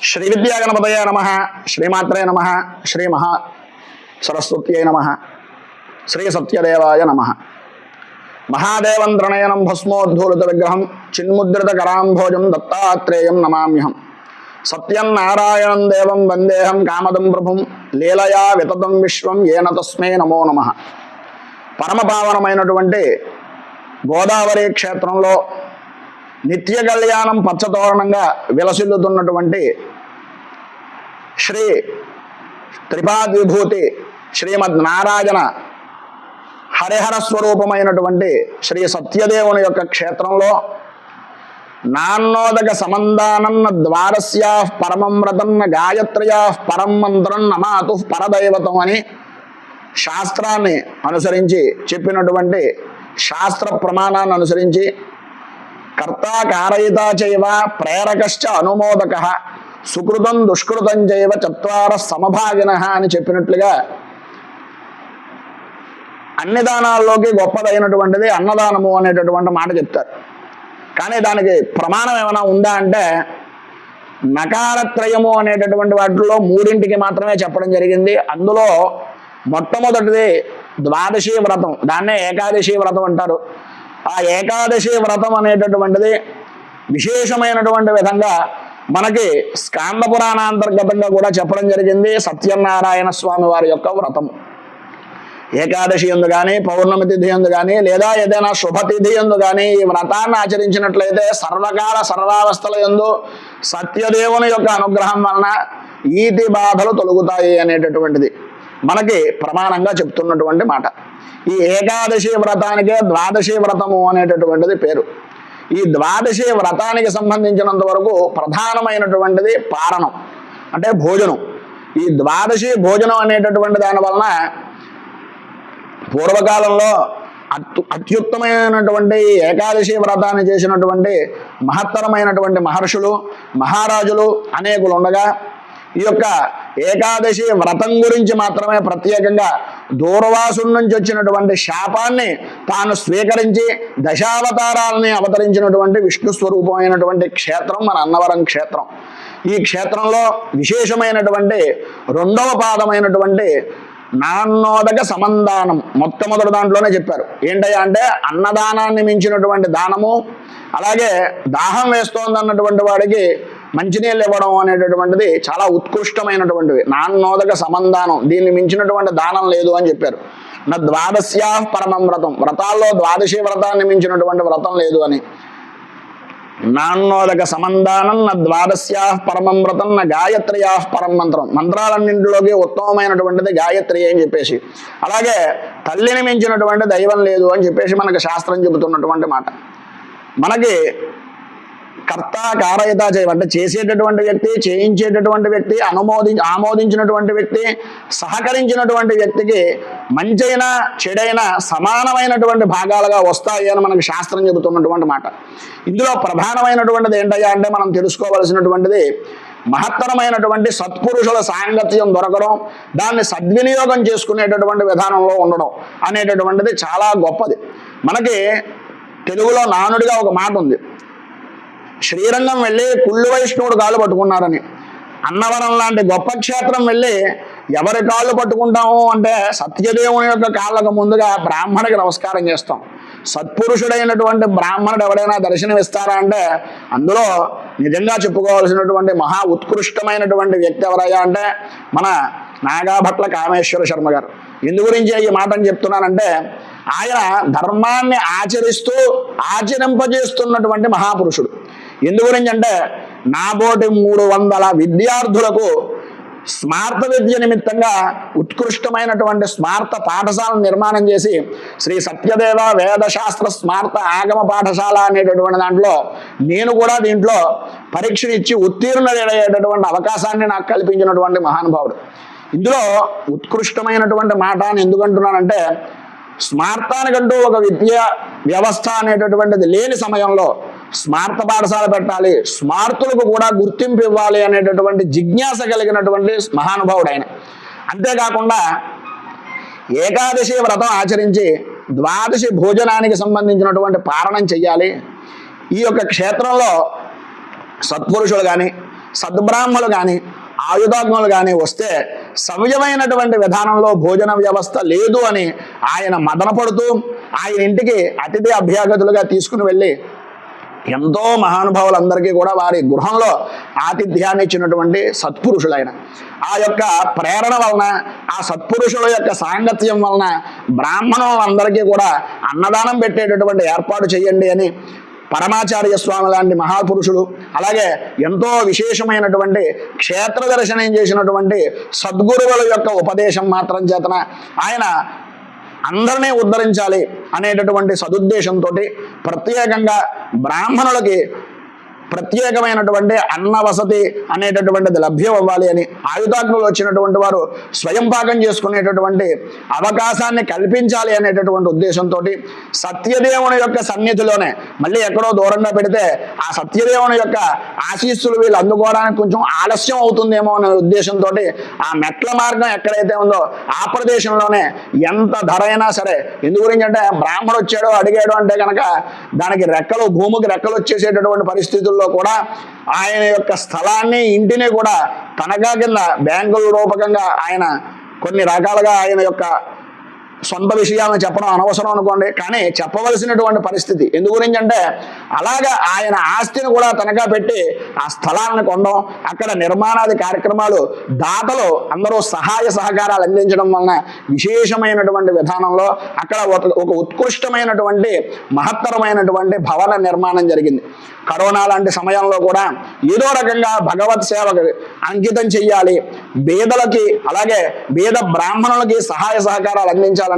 श्री विद्यागणपतये नमः, श्रीमात्रे नमः, श्री महा सरस्वत्यै नमः, श्री सत्यदेवाय नमः। महादेवंत्रणयनं भस्मोद्धूलित विग्रहं चिन्मुद्रित कराम्भोजं दत्तात्रेयं नमाम्यहं। सत्यं नारायणं देवं वंदेहं कामदं प्रभुं लीलया विततं विश्वं येन तस्मै नमो नमः। परम पावनమైనటువంటి గోదావరి క్షేత్రంలో నిత్య కళ్యాణం పచ్చతోరణంగా విలసిల్లుతున్నటువంటి శ్రీ త్రిపాద్ విభూతి శ్రీమద్ నారాయణ హరిహర స్వరూపమైనటువంటి శ్రీ సత్యదేవుని యొక్క క్షేత్రంలో నాన్నోదక సమందానన్న ద్వారస్యా పరమం వ్రతన్న గాయత్ర్యా పరం మంత్రం నమాతు పరదైవతం అని శాస్త్రాన్ని అనుసరించి చెప్పినటువంటి శాస్త్ర ప్రమాణాన్ని అనుసరించి కర్త కారయిత చైవ ప్రేరకశ్చ అనుమోదక సుకృతం దుష్కృతం చైవ చత్వార సమభాగినః అని చెప్పినట్లుగా అన్ని దానాల్లోకి గొప్పదైనటువంటిది అన్నదానము అనేటటువంటి మాట చెప్తారు. కానీ దానికి ప్రమాణం ఏమైనా ఉందా అంటే నకారత్రయము అనేటటువంటి వాటిలో మూడింటికి మాత్రమే చెప్పడం జరిగింది. అందులో మొట్టమొదటిది ద్వాదశి వ్రతం, దాన్నే ఏకాదశి వ్రతం అంటారు. ఆ ఏకాదశి వ్రతం అనేటటువంటిది విశేషమైనటువంటి విధంగా మనకి స్కాంద పురాణాంతర్గతంగా కూడా చెప్పడం జరిగింది. సత్యనారాయణ స్వామి వారి యొక్క వ్రతం ఏకాదశి ఎందు కానీ పౌర్ణమి తిథి ఎందు కానీ లేదా ఏదైనా శుభతిథి ఎందు కానీ ఈ వ్రతాన్ని ఆచరించినట్లయితే సర్వకాల సర్వావస్థల యందు సత్యదేవుని యొక్క అనుగ్రహం వలన ఈతి బాధలు తొలగుతాయి అనేటటువంటిది మనకి ప్రమాణంగా చెప్తున్నటువంటి మాట. ఈ ఏకాదశి వ్రతానికే ద్వాదశి వ్రతము అనేటటువంటిది పేరు. ఈ ద్వాదశి వ్రతానికి సంబంధించినంత వరకు ప్రధానమైనటువంటిది పారణం అంటే భోజనం. ఈ ద్వాదశి భోజనం అనేటటువంటి దాని వలన పూర్వకాలంలో అత్యుత్తమైనటువంటి ఏకాదశి వ్రతాన్ని చేసినటువంటి మహత్తరమైనటువంటి మహర్షులు మహారాజులు అనేకులు ఉండగా ఈ యొక్క ఏకాదశి వ్రతం గురించి మాత్రమే ప్రత్యేకంగా దూర్వాసుడి నుంచి వచ్చినటువంటి శాపాన్ని తాను స్వీకరించి దశావతారాలని అవతరించినటువంటి విష్ణు స్వరూపమైనటువంటి క్షేత్రం మన అన్నవరం క్షేత్రం. ఈ క్షేత్రంలో విశేషమైనటువంటి రెండవ పాదమైనటువంటి నాన్నోదక సమందానం మొట్టమొదటి దాంట్లోనే చెప్పారు. ఏంటయ్యా అంటే అన్నదానాన్ని మించినటువంటి దానము, అలాగే దాహం వేస్తోంది అన్నటువంటి వాడికి మంచినీళ్ళు ఇవ్వడం అనేటటువంటిది చాలా ఉత్కృష్టమైనటువంటివి. నాన్నోదక సమందానం, దీన్ని మించినటువంటి దానం లేదు అని చెప్పారు. నా ద్వాదశ్యా పరమం వ్రతం, వ్రతాల్లో ద్వాదశి వ్రతాన్ని మించినటువంటి వ్రతం లేదు అని. నాన్నోదక సమందానం నా ద్వాదశ్యా పరమం వ్రతం నా గాయత్ర్యా పరం మంత్రం, మంత్రాలన్నింటిలోకి ఉత్తమమైనటువంటిది గాయత్రి అని చెప్పేసి, అలాగే తల్లిని మించినటువంటి దైవం లేదు అని చెప్పేసి మనకు శాస్త్రం చెబుతున్నటువంటి మాట. మనకి కర్త కారయిత చైవ అంటే చేసేటటువంటి వ్యక్తి, చేయించేటటువంటి వ్యక్తి, ఆమోదించినటువంటి వ్యక్తి, సహకరించినటువంటి వ్యక్తికి మంచైనా చెడైనా సమానమైనటువంటి భాగాలుగా వస్తాయి అని మనకు శాస్త్రం చెబుతున్నటువంటి మాట. ఇందులో ప్రధానమైనటువంటిది ఏంటయ్యా అంటే మనం తెలుసుకోవలసినటువంటిది మహత్తరమైనటువంటి సత్పురుషుల సాంగత్యం దొరకడం, దాన్ని సద్వినియోగం చేసుకునేటటువంటి విధానంలో ఉండడం అనేటటువంటిది చాలా గొప్పది. మనకి తెలుగులో నానుడిగా ఒక మాట ఉంది, శ్రీరంగం వెళ్ళి కుళ్ళు వైష్ణవుడు కాళ్ళు పట్టుకున్నారని. అన్నవరం లాంటి గొప్ప క్షేత్రం వెళ్ళి ఎవరి కాళ్ళు పట్టుకుంటాము అంటే సత్యదేవుని యొక్క కాళ్ళకు ముందుగా బ్రాహ్మణికి నమస్కారం చేస్తాం. సత్పురుషుడైనటువంటి బ్రాహ్మణుడు ఎవరైనా దర్శనమిస్తారా అంటే అందులో నిజంగా చెప్పుకోవాల్సినటువంటి మహా ఉత్కృష్టమైనటువంటి వ్యక్తి ఎవరయ్యా అంటే మన నాగాభట్ల కామేశ్వర శర్మ గారు. ఎందు గురించి ఈ మాటను చెప్తున్నానంటే ఆయన ధర్మాన్ని ఆచరిస్తూ ఆచరింపజేస్తున్నటువంటి మహాపురుషుడు. ఎందు గురించి అంటే నాబోటి 300 విద్యార్థులకు స్మార్త విద్య నిమిత్తంగా ఉత్కృష్టమైనటువంటి స్మార్త పాఠశాలను నిర్మాణం చేసి శ్రీ సత్యదేవ వేదశాస్త్ర స్మార్త ఆగమ పాఠశాల అనేటటువంటి దాంట్లో నేను కూడా దీంట్లో పరీక్షనిచ్చి ఉత్తీర్ణుడయ్యేటటువంటి అవకాశాన్ని నాకు కల్పించినటువంటి మహానుభావుడు. ఇందులో ఉత్కృష్టమైనటువంటి మాట అని ఎందుకంటున్నానంటే స్మార్తానికంటూ ఒక విద్యా వ్యవస్థ అనేటటువంటిది లేని సమయంలో స్మార్త పాఠశాల పెట్టాలి, స్మార్తులకు కూడా గుర్తింపు ఇవ్వాలి అనేటటువంటి జిజ్ఞాస కలిగినటువంటి మహానుభావుడు ఆయన. అంతేకాకుండా ఏకాదశి వ్రతం ఆచరించి ద్వాదశి భోజనానికి సంబంధించినటువంటి పారణం చెయ్యాలి. ఈ యొక్క క్షేత్రంలో సత్పురుషులు కానీ సద్బ్రాహ్మణులు కానీ ఆయుధాగ్నులు కానీ వస్తే సవ్యమైనటువంటి విధానంలో భోజన వ్యవస్థ లేదు అని ఆయన మదనపడుతూ ఆయన ఇంటికి అతిథి అభ్యాగతులుగా తీసుకుని వెళ్ళి ఎంతో మహానుభావులందరికీ కూడా వారి గృహంలో ఆతిథ్యాన్ని ఇచ్చినటువంటి సత్పురుషులైన ఆ యొక్క ప్రేరణ వలన, ఆ సత్పురుషుల యొక్క సాంగత్యం వలన బ్రాహ్మణులందరికీ కూడా అన్నదానం పెట్టేటటువంటి ఏర్పాటు చేయండి అని పరమాచార్య స్వామి లాంటి మహాపురుషులు, అలాగే ఎంతో విశేషమైనటువంటి క్షేత్ర దర్శనం చేసినటువంటి సద్గురువుల యొక్క ఉపదేశం మాత్రం చేతన ఆయన అందరినీ ఉద్ధరించాలి అనేటటువంటి సదుద్దేశంతో ప్రత్యేకంగా బ్రాహ్మణులకి ప్రత్యేకమైనటువంటి అన్న వసతి అనేటటువంటిది లభ్యం అవ్వాలి అని ఆయుధాగ్నులు వచ్చినటువంటి వారు స్వయం పాకం చేసుకునేటటువంటి అవకాశాన్ని కల్పించాలి అనేటటువంటి ఉద్దేశంతో సత్యదేవుని యొక్క సన్నిధిలోనే, మళ్ళీ ఎక్కడో దూరంగా పెడితే ఆ సత్యదేవుని యొక్క ఆశీస్సులు వీళ్ళు అందుకోవడానికి కొంచెం ఆలస్యం అవుతుందేమో అనే ఉద్దేశంతో ఆ మెట్ల మార్గం ఎక్కడైతే ఉందో ఆ ప్రదేశంలోనే ఎంత ధర అయినా సరే, ఎందు గురించి అంటే బ్రాహ్మణుడు వచ్చాడో అడిగాడు అంటే కనుక దానికి రెక్కలు, భూమికి రెక్కలు వచ్చేసేటటువంటి పరిస్థితుల్లో కూడా ఆయన యొక్క స్థలాన్ని, ఇంటిని కూడా తనఖా కింద బ్యాంకుల రూపకంగా ఆయన కొన్ని రకాలుగా ఆయన యొక్క సొంత విషయాలను చెప్పడం అనవసరం అనుకోండి, కానీ చెప్పవలసినటువంటి పరిస్థితి. ఎందు గురించి అంటే అలాగా ఆయన ఆస్తిని కూడా తనఖా పెట్టి ఆ స్థలాలను కొనడం, అక్కడ నిర్మాణాది కార్యక్రమాలు దాతలు అందరూ సహాయ సహకారాలు అందించడం వలన విశేషమైనటువంటి విధానంలో అక్కడ ఒక ఉత్కృష్టమైనటువంటి మహత్తరమైనటువంటి భవన నిర్మాణం జరిగింది. కరోనా లాంటి సమయంలో కూడా ఏదో రకంగా భగవత్ సేవకు అంకితం చెయ్యాలి, బీదలకి అలాగే బీద బ్రాహ్మణులకి సహాయ సహకారాలు అందించాలని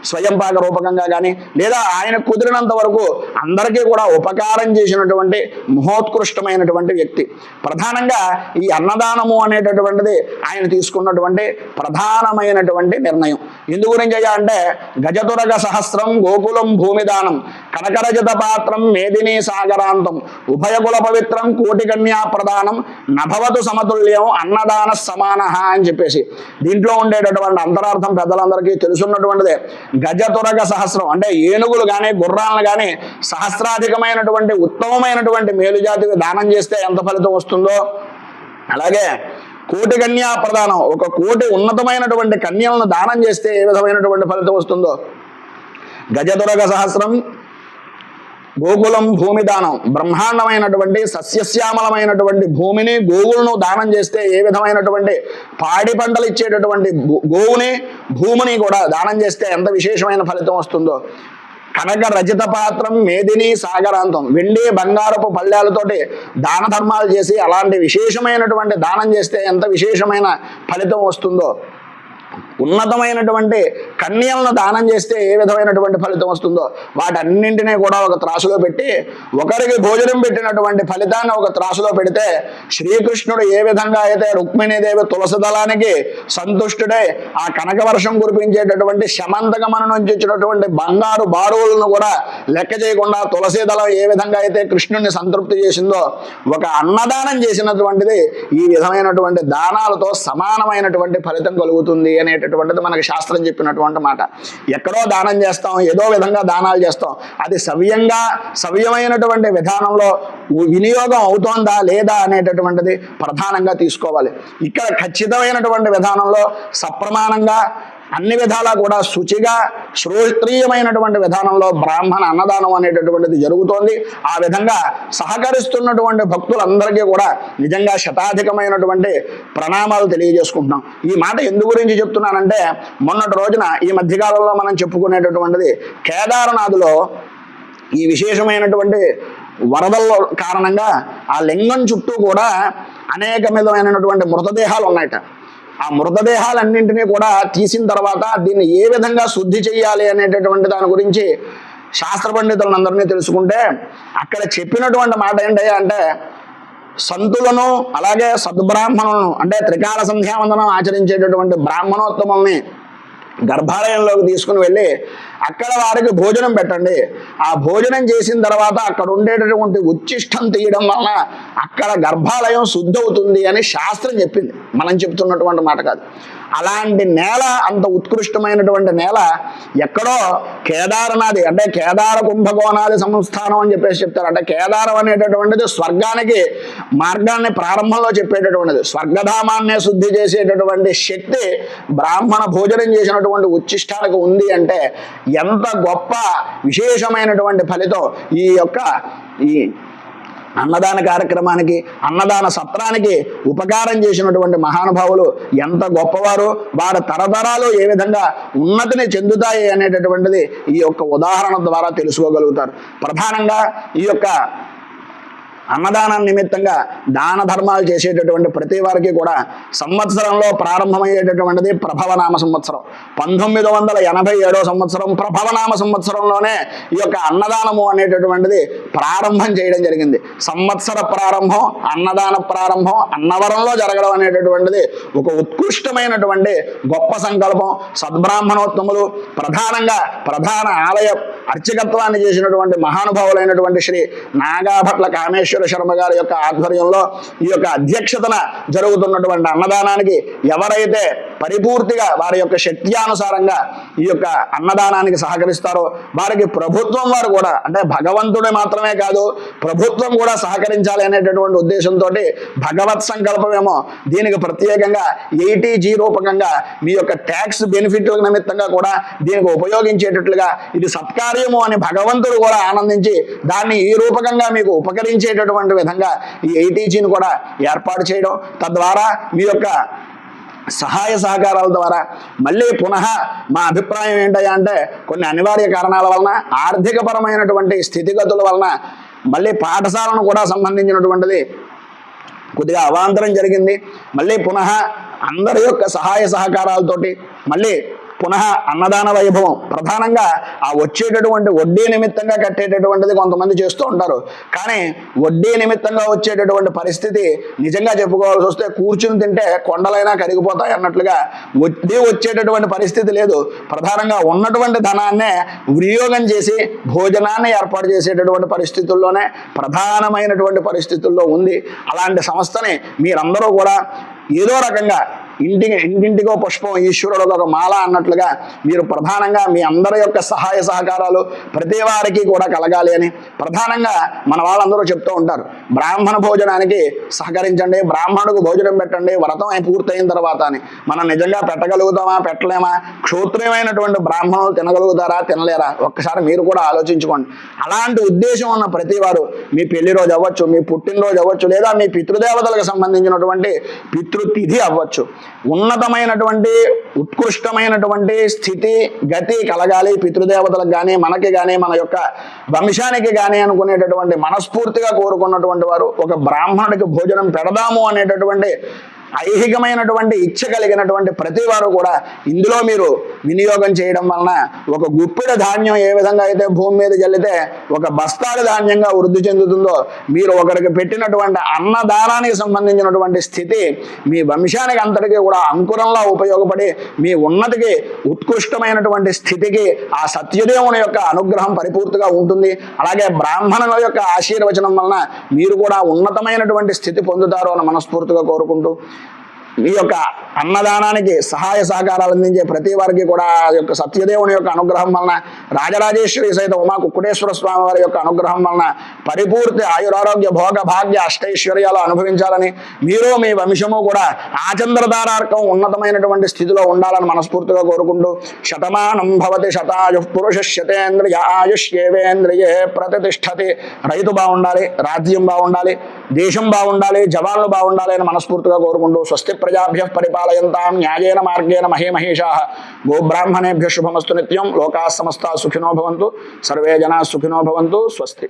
స్వయం పాక రూపకంగా కానీ లేదా ఆయన కుదిరినంత వరకు అందరికీ కూడా ఉపకారం చేసినటువంటి మహోత్కృష్టమైనటువంటి వ్యక్తి. ప్రధానంగా ఈ అన్నదానము అనేటటువంటిది ఆయన తీసుకున్నటువంటి ప్రధానమైనటువంటి నిర్ణయం. ఎందు గురించి అంటే గజతురగ సహస్రం గోకులం భూమిదానం కనకరజత పాత్రం మేదినీ సాగరాంతం ఉభయకుల పవిత్రం కోటి కన్యా ప్రదానం నభవతు సమతుల్యం అన్నదాన సమాన అని చెప్పేసి దీంట్లో ఉండేటటువంటి అంతరార్థం పెద్దలందరికీ తెలుసున్నటువంటిదే. గజతురగ సహస్రం అంటే ఏనుగులు కానీ గుర్రాలను కానీ సహస్రాధికమైనటువంటి ఉత్తమమైనటువంటి మేలుజాతికి దానం చేస్తే ఎంత ఫలితం వస్తుందో, అలాగే కోటి కన్యా ప్రదానం, ఒక కోటి ఉన్నతమైనటువంటి కన్యలను దానం చేస్తే ఏ విధమైనటువంటి ఫలితం వస్తుందో. గజతురగ సహస్రం గోకులం భూమి దానం, బ్రహ్మాండమైనటువంటి సస్యశ్యామలమైనటువంటి భూమిని గోవులను దానం చేస్తే ఏ విధమైనటువంటి పాడి పంటలు ఇచ్చేటటువంటి గోవుని భూమిని కూడా దానం చేస్తే ఎంత విశేషమైన ఫలితం వస్తుందో. కనక రజిత పాత్రం మేదిని సాగరాంతం, వెండి బంగారపు పళ్ళాలతోటి దాన ధర్మాలు చేసి అలాంటి విశేషమైనటువంటి దానం చేస్తే ఎంత విశేషమైన ఫలితం వస్తుందో. ఉన్నతమైనటువంటి కన్యలను దానం చేస్తే ఏ విధమైనటువంటి ఫలితం వస్తుందో వాటన్నింటినీ కూడా ఒక త్రాసులో పెట్టి ఒకరికి భోజనం పెట్టినటువంటి ఫలితాన్ని ఒక త్రాసులో పెడితే శ్రీకృష్ణుడు ఏ విధంగా అయితే రుక్మిణీదేవి తులసి దళానికి సంతుష్టుడై ఆ కనక వర్షం కురిపించేటటువంటి శమంతకమన నుంచి వచ్చినటువంటి బంగారు బారువులను కూడా లెక్క చేయకుండా తులసి దళం ఏ విధంగా అయితే కృష్ణుడిని సంతృప్తి చేసిందో ఒక అన్నదానం చేసినటువంటిది ఈ విధమైనటువంటి దానాలతో సమానమైనటువంటి ఫలితం కలుగుతుంది అనేటటువంటిది మనకి శాస్త్రం చెప్పినటువంటి మాట. ఎక్కడో దానం చేస్తాం, ఏదో విధంగా దానాలు చేస్తాం, అది సవ్యమైనటువంటి విధానంలో వినియోగం అవుతోందా లేదా అనేటటువంటిది ప్రధానంగా తీసుకోవాలి. ఇక్కడ ఖచ్చితమైనటువంటి విధానంలో సప్రమాణంగా అన్ని విధాలా కూడా శుచిగా శ్రోత్రీయమైనటువంటి విధానంలో బ్రాహ్మణ అన్నదానం అనేటటువంటిది జరుగుతోంది. ఆ విధంగా సహకరిస్తున్నటువంటి భక్తులందరికీ కూడా నిజంగా శతాధికమైనటువంటి ప్రణామాలు తెలియజేసుకుంటున్నాం. ఈ మాట ఎందు గురించి చెప్తున్నానంటే మొన్నటి రోజున ఈ మధ్యకాలంలో మనం చెప్పుకునేటటువంటిది కేదారనాథులో ఈ విశేషమైనటువంటి వరదల కారణంగా ఆ లింగం చుట్టూ కూడా అనేక విధమైనటువంటి మృతదేహాలు ఉన్నాయట. ఆ మృతదేహాలన్నింటినీ కూడా తీసిన తర్వాత దీన్ని ఏ విధంగా శుద్ధి చేయాలి అనేటటువంటి దాని గురించి శాస్త్ర పండితులందరినీ తెలుసుకుంటే అక్కడ చెప్పినటువంటి మాట ఏంటయ్యా అంటే సంతులను అలాగే సద్బ్రాహ్మణులను అంటే త్రికాల సంధ్యావందనం ఆచరించేటటువంటి బ్రాహ్మణోత్తముల్ని గర్భాలయంలోకి తీసుకుని వెళ్ళి అక్కడ వారికి భోజనం పెట్టండి. ఆ భోజనం చేసిన తర్వాత అక్కడ ఉండేటటువంటి ఉచ్ఛిష్టం తీయడం వలన అక్కడ గర్భాలయం శుద్ధి అవుతుంది అని శాస్త్రం చెప్పింది, మనం చెప్తున్నటువంటి మాట కాదు. అలాంటి నేల, అంత ఉత్కృష్టమైనటువంటి నేల ఎక్కడో కేదారనాథి అంటే కేదార కుంభకోణాది సంస్థానం అని చెప్పేసి చెప్తారు. అంటే కేదారం అనేటటువంటిది స్వర్గానికి మార్గాన్ని ప్రారంభంలో చెప్పేటటువంటిది, స్వర్గధామాన్నే శుద్ధి చేసేటటువంటి శక్తి బ్రాహ్మణ భోజనం చేసినటువంటి ఉచ్చిష్టానికి ఉంది అంటే ఎంత గొప్ప విశేషమైనటువంటి ఫలితం ఈ అన్నదాన కార్యక్రమానికి, అన్నదాన సత్రానికి ఉపకారం చేసినటువంటి మహానుభావులు ఎంత గొప్పవారు, వారి తరతరాలు ఏ విధంగా ఉన్నతిని చెందుతాయి అనేటటువంటిది ఈ యొక్క ఉదాహరణ ద్వారా తెలుసుకోగలుగుతారు. ప్రధానంగా ఈ యొక్క అన్నదానం నిమిత్తంగా దాన ధర్మాలు చేసేటటువంటి ప్రతి వారికి కూడా సంవత్సరంలో ప్రారంభమయ్యేటటువంటిది ప్రభవనామ సంవత్సరం. 1987 సంవత్సరం ప్రభవనామ సంవత్సరంలోనే ఈ యొక్క అన్నదానము అనేటటువంటిది ప్రారంభం చేయడం జరిగింది. సంవత్సర ప్రారంభం, అన్నదాన ప్రారంభం అన్నవరంలో జరగడం అనేటటువంటిది ఒక ఉత్కృష్టమైనటువంటి గొప్ప సంకల్పం. సద్బ్రాహ్మణోత్తములు ప్రధానంగా ప్రధాన ఆలయ అర్చకత్వాన్ని చేసినటువంటి మహానుభావులైనటువంటి శ్రీ నాగాభట్ల కామేశ్వర శర్మ గారి యొక్క ఆధ్వర్యంలో ఈ యొక్క అధ్యక్షతన జరుగుతున్నటువంటి అన్నదానానికి ఎవరైతే పరిపూర్తిగా వారి యొక్క శక్త్యానుసారంగా ఈ యొక్క అన్నదానానికి సహకరిస్తారో వారికి ప్రభుత్వం వారు కూడా, అంటే భగవంతుడే మాత్రమే కాదు ప్రభుత్వం కూడా సహకరించాలి అనేటటువంటి ఉద్దేశంతో భగవత్ సంకల్పమేమో దీనికి ప్రత్యేకంగా 80G రూపకంగా మీ యొక్క ట్యాక్స్ బెనిఫిట్ నిమిత్తంగా కూడా దీనికి ఉపయోగించేటట్లుగా ఇది సత్కార్యము అని భగవంతుడు కూడా ఆనందించి దాన్ని ఈ రూపకంగా మీకు ఉపకరించేటటువంటి విధంగా ఈ 80Gని కూడా ఏర్పాటు చేయడం, తద్వారా మీ యొక్క సహాయ సహకారాల ద్వారా మళ్ళీ పునః మా అభిప్రాయం ఏంటయ్యా అంటే కొన్ని అనివార్య కారణాల వలన, ఆర్థికపరమైనటువంటి స్థితిగతుల వలన మళ్ళీ పాఠశాలను కూడా సంబంధించినటువంటిది కొద్దిగా అవాంతరం జరిగింది. మళ్ళీ పునః అందరి యొక్క సహాయ సహకారాలతోటి మళ్ళీ పునః అన్నదాన వైభవం ప్రధానంగా ఆ వచ్చేటటువంటి వడ్డీ నిమిత్తంగా కట్టేటటువంటిది కొంతమంది చేస్తూ ఉంటారు. కానీ వడ్డీ నిమిత్తంగా వచ్చేటటువంటి పరిస్థితి నిజంగా చెప్పుకోవాల్సి వస్తే కూర్చుని తింటే కొండలైనా కరిగిపోతాయి అన్నట్లుగా వడ్డీ వచ్చేటటువంటి పరిస్థితి లేదు. ప్రధానంగా ఉన్నటువంటి ధనాన్నే వినియోగం చేసి భోజనాన్ని ఏర్పాటు చేసేటటువంటి పరిస్థితుల్లోనే ప్రధానమైనటువంటి పరిస్థితుల్లో ఉంది. అలాంటి సంస్థని మీరందరూ కూడా ఏదో రకంగా ఇంటింటికో పుష్పం ఈశ్వరుడు ఒక మాల అన్నట్లుగా మీరు ప్రధానంగా మీ అందరి యొక్క సహాయ సహకారాలు ప్రతి వారికి కూడా కలగాలి అని ప్రధానంగా మన వాళ్ళందరూ చెప్తూ ఉంటారు. బ్రాహ్మణ భోజనానికి సహకరించండి, బ్రాహ్మణుడికి భోజనం పెట్టండి వ్రతం పూర్తయిన తర్వాత అని. మనం నిజంగా పెట్టగలుగుతామా, పెట్టలేమా? క్షోత్రియమైనటువంటి బ్రాహ్మణులు తినగలుగుతారా, తినలేరా? ఒక్కసారి మీరు కూడా ఆలోచించుకోండి. అలాంటి ఉద్దేశం ఉన్న ప్రతి వారు మీ పెళ్లి రోజు అవ్వచ్చు, మీ పుట్టినరోజు అవ్వచ్చు, లేదా మీ పితృదేవతలకు సంబంధించినటువంటి పితృతిథి అవ్వచ్చు, ఉన్నతమైనటువంటి ఉత్కృష్టమైనటువంటి స్థితి గతి కలగాలి పితృదేవతలకు కానీ మనకి కానీ మన యొక్క వంశానికి కానీ అనుకునేటటువంటి మనస్ఫూర్తిగా కోరుకున్నటువంటి వారు ఒక బ్రాహ్మణుడికి భోజనం పెడదాము అనేటటువంటి ఐహికమైనటువంటి ఇచ్చ కలిగినటువంటి ప్రతి వారు కూడా ఇందులో మీరు వినియోగం చేయడం వలన ఒక గుప్పిడ ధాన్యం ఏ విధంగా అయితే భూమి మీద జల్లితే ఒక బస్తాల ధాన్యంగా వృద్ధి చెందుతుందో మీరు ఒకరికి పెట్టినటువంటి అన్నదానానికి సంబంధించినటువంటి స్థితి మీ వంశానికి అంతటికీ కూడా అంకురంలో ఉపయోగపడి మీ ఉన్నతికి ఉత్కృష్టమైనటువంటి స్థితికి ఆ సత్యదేవుని యొక్క అనుగ్రహం పరిపూర్తిగా ఉంటుంది. అలాగే బ్రాహ్మణుల యొక్క ఆశీర్వచనం వలన మీరు కూడా ఉన్నతమైనటువంటి స్థితి పొందుతారు అని మనస్ఫూర్తిగా కోరుకుంటూ ఈ యొక్క అన్నదానానికి సహాయ సహకారాలు అందించే ప్రతి వారికి కూడా ఆ యొక్క సత్యదేవుని యొక్క అనుగ్రహం వలన రాజరాజేశ్వరి సహిత ఉమా కుక్కుటేశ్వర స్వామి వారి యొక్క అనుగ్రహం వలన పరిపూర్తి ఆయురారోగ్య భోగ భాగ్య అష్టైశ్వర్యాలు అనుభవించాలని మీరు మీ వంశము కూడా ఆచంద్రధారార్కం ఉన్నతమైనటువంటి స్థితిలో ఉండాలని మనస్ఫూర్తిగా కోరుకుంటూ శతమానం భవతి శతాయు పురుష శతేంద్రియ ఆయుష్యేవేంద్రియే ప్రతిష్టతి. రైతు బాగుండాలి, రాజ్యం బాగుండాలి, దేశం బాగుండాలి, జవాన్లు బాగుండాలి అని మనస్ఫూర్తిగా కోరుకుంటూ స్వస్తి ప్రజాభ్యః పరిపాలయంతాం న్యాయేన మార్గేణ మహీమహీషాః గోబ్రాహ్మణేభ్యః శుభమస్తు నిత్యం. లోకాః సమస్తాః సుఖినో భవంతు, సర్వే జనాః సుఖినో భవంతు. స్వస్తి.